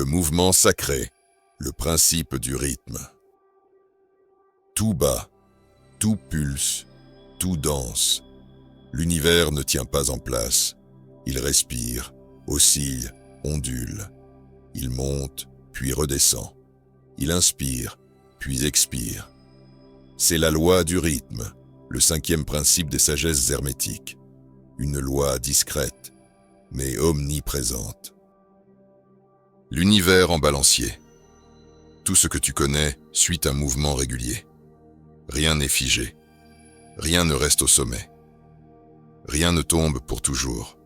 mouvement sacré, le principe du rythme. Tout bat, tout pulse, tout danse. L'univers ne tient pas en place. Il respire, oscille, ondule. Il monte, puis redescend. Il inspire, puis expire. C'est la loi du rythme, le 5e principe des sagesses hermétiques. Une loi discrète, mais omniprésente. L'univers en balancier. Tout ce que tu connais suit un mouvement régulier. Rien n'est figé. Rien ne reste au sommet. Rien ne tombe pour toujours.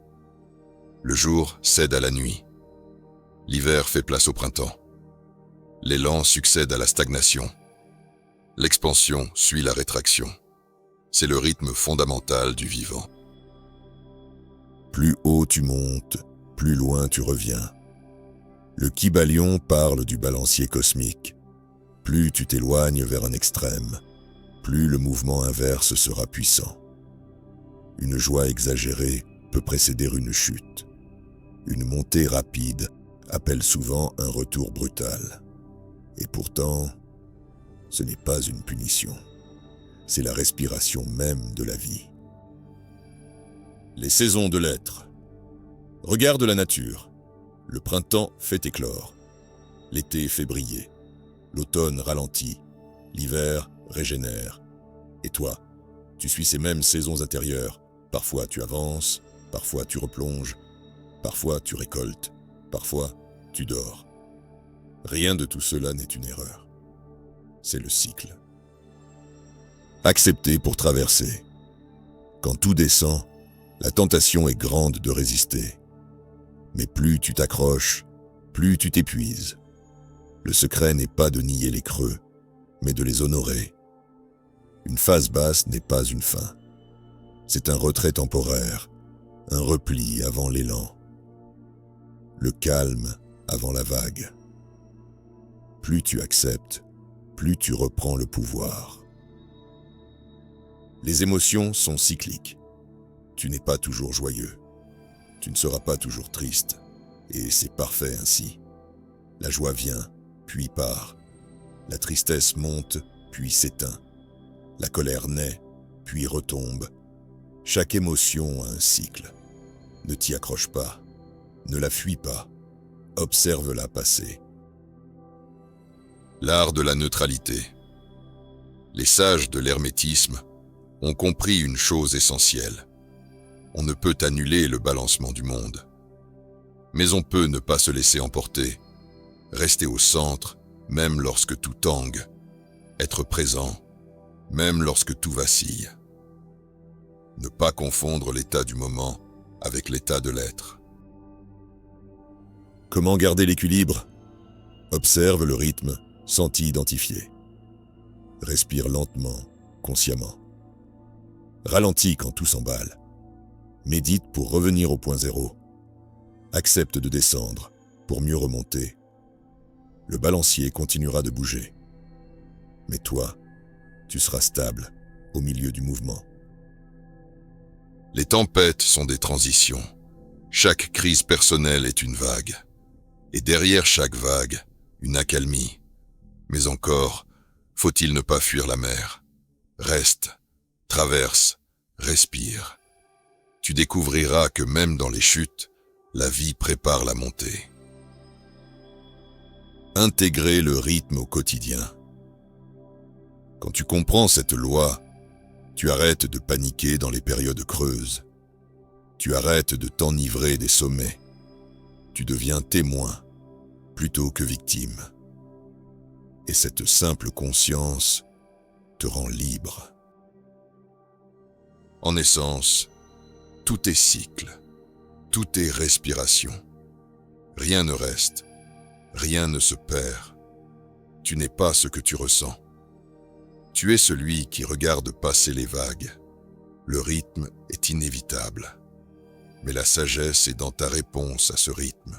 Le jour cède à la nuit. L'hiver fait place au printemps. L'élan succède à la stagnation. L'expansion suit la rétraction. C'est le rythme fondamental du vivant. Plus haut tu montes, plus loin tu reviens. Le Kybalion parle du balancier cosmique. Plus tu t'éloignes vers un extrême, plus le mouvement inverse sera puissant. Une joie exagérée peut précéder une chute. Une montée rapide appelle souvent un retour brutal. Et pourtant, ce n'est pas une punition. C'est la respiration même de la vie. Les saisons de l'être. Regarde la nature. Le printemps fait éclore. L'été fait briller. L'automne ralentit. L'hiver régénère. Et toi, tu suis ces mêmes saisons intérieures. Parfois tu avances, parfois tu replonges, parfois tu récoltes, parfois tu dors. Rien de tout cela n'est une erreur. C'est le cycle. Accepter pour traverser. Quand tout descend, la tentation est grande de résister. Mais plus tu t'accroches, plus tu t'épuises. Le secret n'est pas de nier les creux, mais de les honorer. Une phase basse n'est pas une fin. C'est un retrait temporaire, un repli avant l'élan. Le calme avant la vague. Plus tu acceptes, plus tu reprends le pouvoir. Les émotions sont cycliques. Tu n'es pas toujours joyeux. Tu ne seras pas toujours triste. Et c'est parfait ainsi. La joie vient, puis part. La tristesse monte, puis s'éteint. La colère naît, puis retombe. Chaque émotion a un cycle. Ne t'y accroche pas. Ne la fuis pas. Observe-la passer. L'art de la neutralité. Les sages de l'hermétisme ont compris une chose essentielle. On ne peut annuler le balancement du monde. Mais on peut ne pas se laisser emporter, rester au centre, même lorsque tout tangue, être présent, même lorsque tout vacille. Ne pas confondre l'état du moment avec l'état de l'être. Comment garder l'équilibre? Observe le rythme sans t'y identifier. Respire lentement, consciemment. Ralentis quand tout s'emballe. Médite pour revenir au point zéro. Accepte de descendre pour mieux remonter. Le balancier continuera de bouger. Mais toi, tu seras stable au milieu du mouvement. Les tempêtes sont des transitions. Chaque crise personnelle est une vague. Et derrière chaque vague, une accalmie. Mais encore, faut-il ne pas fuir la mer. Reste, traverse, respire. Tu découvriras que même dans les chutes, la vie prépare la montée. Intégrer le rythme au quotidien. Quand tu comprends cette loi, tu arrêtes de paniquer dans les périodes creuses. Tu arrêtes de t'enivrer des sommets. Tu deviens témoin plutôt que victime. Et cette simple conscience te rend libre. En essence, tout est cycle, tout est respiration. Rien ne reste, rien ne se perd. Tu n'es pas ce que tu ressens. Tu es celui qui regarde passer les vagues. Le rythme est inévitable, mais la sagesse est dans ta réponse à ce rythme.